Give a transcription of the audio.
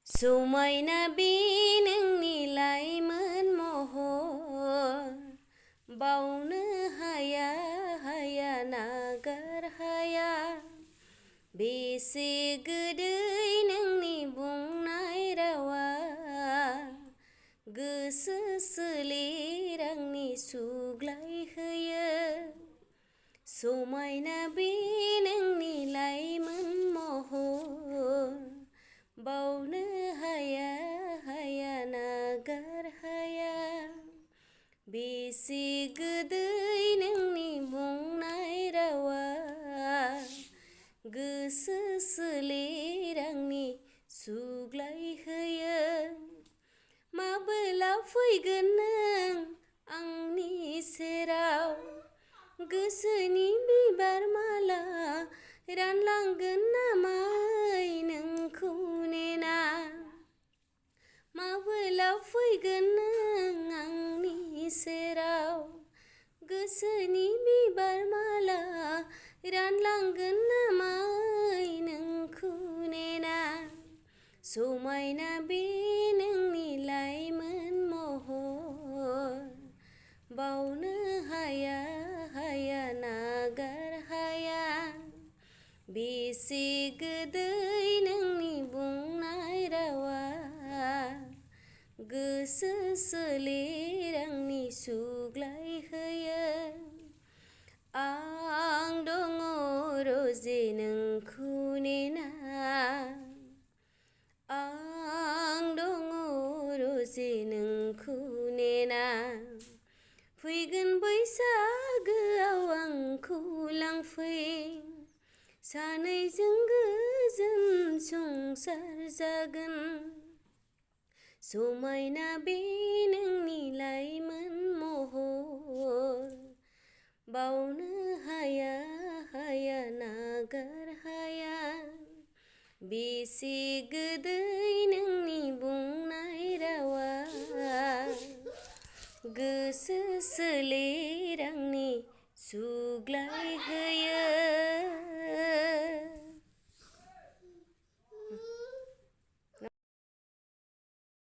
समायना बे नोंनि लाइमोन महर बावनो हाया हाया नागार हाया। बेसे गोदै नोंनि बुंनाय रावा गोसो सोलेर आंनि सुग्लायहोयो। समायना बे नोंनि लाइमोन महर बावनो हाया हाया नागार हाया। बेसे गोदै नोंनि बुंनाय रावा गोसो सोलेर आंनि सुग्लायहोयो। माबोला फैगोन नों आंनि सेराव गोसोनि बिबार माला रानलांगोन नामाय नोंखौ नेना। माबोला फैगोन नों आंनि सेराव गोसोनि बिबार माला रानलांगोन नामाय नोंखौ नेना। समायना बे नोंनि लाइमोन महर बावनो हाया हाया नागार हाया। बेसे गोदै नोंनि बुंनाय रावा गोसो सोलेर आंनि सुग्लायहोयो। आं दङ रजे नोंखौ नेना। आं दङ रजे नोंखौ नेना। फैगोन बैसागोआव आंखौ लांफै सानैजों गोजोन संसार जागोन। समायना बे नोंनि लाइमोन महर बावनो हाया हाया नागार हाया। बेसे गोदै नोंनि बुंनाय रावा गोसो सोलेर आंनि सुग्लायहोयो।